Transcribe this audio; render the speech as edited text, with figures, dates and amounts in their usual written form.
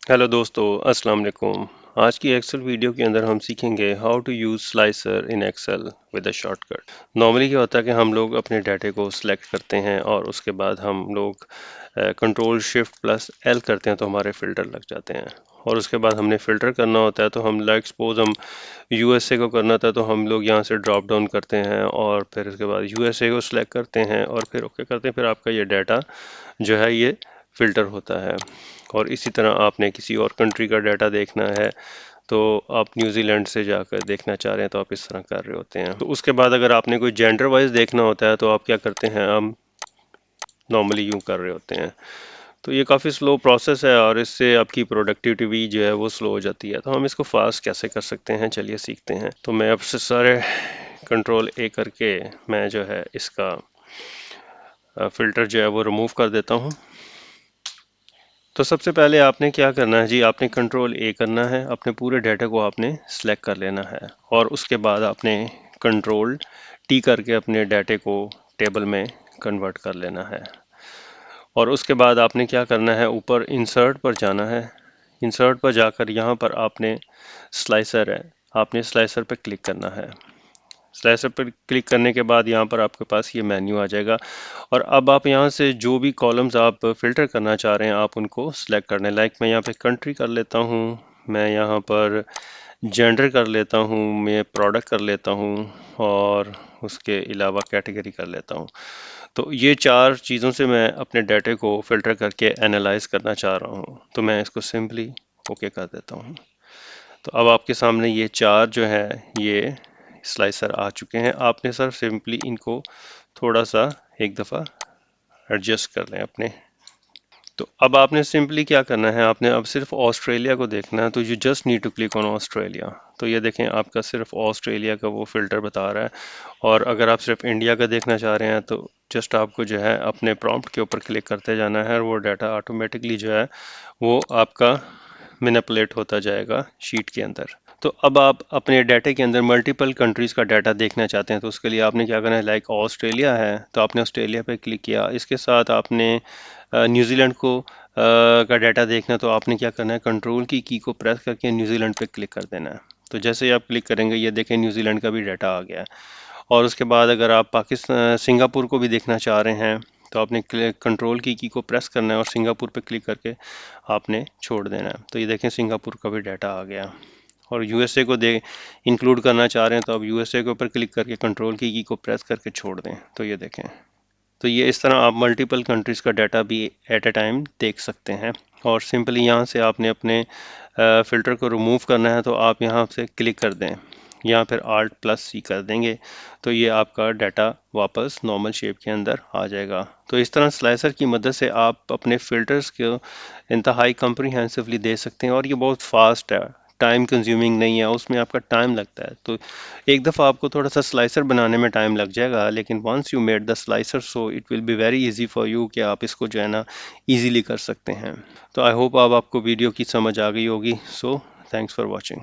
Hello दोस्तों, अस्सलाम वालेकुम। आज की एक्सेल वीडियो के अंदर हम सीखेंगे how to use slicer in Excel with a shortcut. Normally क्या होता है कि हम लोग अपने डाटे को सिलेक्ट करते हैं और उसके बाद हम लोग कंट्रोल शिफ्ट प्लस एल करते हैं तो हमारे फ़िल्टर लग जाते हैं। और उसके बाद हमने फ़िल्टर करना होता है तो हम लाइक सपोज हम यूएसए को करना था तो हम लोग यहाँ से ड्रॉप डाउन करते हैं और फिर उसके बाद यूएसए को सिलेक्ट करते हैं और फिर ओके करते हैं। फिर आपका ये डाटा जो है ये फ़िल्टर होता है। और इसी तरह आपने किसी और कंट्री का डाटा देखना है तो आप न्यूजीलैंड से जाकर देखना चाह रहे हैं तो आप इस तरह कर रहे होते हैं। तो उसके बाद अगर आपने कोई जेंडर वाइज देखना होता है तो आप क्या करते हैं, हम नॉर्मली यूं कर रहे होते हैं। तो ये काफ़ी स्लो प्रोसेस है और इससे आपकी प्रोडक्टिविटी भी जो है वो स्लो हो जाती है। तो हम इसको फास्ट कैसे कर सकते हैं, चलिए सीखते हैं। तो मैं अब से सारे कंट्रोल ए करके मैं जो है इसका फ़िल्टर जो है वो रिमूव कर देता हूँ। तो सबसे पहले आपने क्या करना है जी, आपने कंट्रोल ए करना है, अपने पूरे डाटा को आपने सेलेक्ट कर लेना है और उसके बाद आपने कंट्रोल टी करके अपने डाटे को टेबल में कन्वर्ट कर लेना है। और उसके बाद आपने क्या करना है, ऊपर इंसर्ट पर जाना है। इंसर्ट पर जाकर यहाँ पर आपने स्लाइसर है, आपने स्लाइसर पर क्लिक करना है। स्लाइसर पर क्लिक करने के बाद यहाँ पर आपके पास ये मेन्यू आ जाएगा और अब आप यहाँ से जो भी कॉलम्स आप फिल्टर करना चाह रहे हैं आप उनको सिलेक्ट करने, लाइक मैं यहाँ पे कंट्री कर लेता हूँ, मैं यहाँ पर जेंडर कर लेता हूँ, मैं प्रोडक्ट कर लेता हूँ और उसके अलावा कैटेगरी कर लेता हूँ। तो ये चार चीज़ों से मैं अपने डाटे को फिल्टर करके एनालाइज करना चाह रहा हूँ तो मैं इसको सिंपली ओके कर देता हूँ। तो अब आपके सामने ये चार जो है ये स्लाइसर आ चुके हैं। आपने सर सिंपली इनको थोड़ा सा एक दफ़ा एडजस्ट कर लें अपने। तो अब आपने सिंपली क्या करना है, आपने अब सिर्फ ऑस्ट्रेलिया को देखना है तो you just need to click on Australia. तो ये देखें आपका सिर्फ ऑस्ट्रेलिया का वो फिल्टर बता रहा है। और अगर आप सिर्फ इंडिया का देखना चाह रहे हैं तो जस्ट आपको जो है अपने प्रॉम्प्ट के ऊपर क्लिक करते जाना है और वो डाटा ऑटोमेटिकली जो है वो आपका मैनिपुलेट होता जाएगा शीट के अंदर। तो अब आप अपने डाटा के अंदर मल्टीपल कंट्रीज़ का डाटा देखना चाहते हैं तो उसके लिए आपने क्या करना है, लाइक ऑस्ट्रेलिया है तो आपने ऑस्ट्रेलिया पे क्लिक किया, इसके साथ आपने न्यूजीलैंड को का डाटा देखना तो आपने क्या करना है, कंट्रोल की को प्रेस करके न्यूजीलैंड पे क्लिक कर देना है। तो जैसे ही आप क्लिक करेंगे ये देखें न्यूजीलैंड का भी डाटा आ गया है। और उसके बाद अगर आप पाकिस्तान सिंगापुर को भी देखना चाह रहे हैं तो आपने कंट्रोल की को प्रेस करना है और सिंगापुर पे क्लिक करके आपने छोड़ देना है। तो ये देखें सिंगापुर का भी डाटा आ गया। और यूएसए को दे इंक्लूड करना चाह रहे हैं तो अब यूएसए के ऊपर क्लिक करके कंट्रोल की को प्रेस करके छोड़ दें तो ये देखें। तो ये इस तरह आप मल्टीपल कंट्रीज़ का डाटा भी एट अ टाइम देख सकते हैं। और सिंपली यहाँ से आपने अपने फ़िल्टर को रिमूव करना है तो आप यहाँ से क्लिक कर दें या फिर आल्ट प्लस सी कर देंगे तो ये आपका डाटा वापस नॉर्मल शेप के अंदर आ जाएगा। तो इस तरह स्लाइसर की मदद से आप अपने फ़िल्टर्स को इंतहाई कम्प्रीहेंसिवली दे सकते हैं और ये बहुत फास्ट है, टाइम कंज्यूमिंग नहीं है, उसमें आपका टाइम लगता है। तो एक दफ़ा आपको थोड़ा सा स्लाइसर बनाने में टाइम लग जाएगा लेकिन once you made the slicer so it will be very easy for you कि आप इसको जो है ना इजीली कर सकते हैं। तो आई होप अब आपको वीडियो की समझ आ गई होगी। So thanks for watching.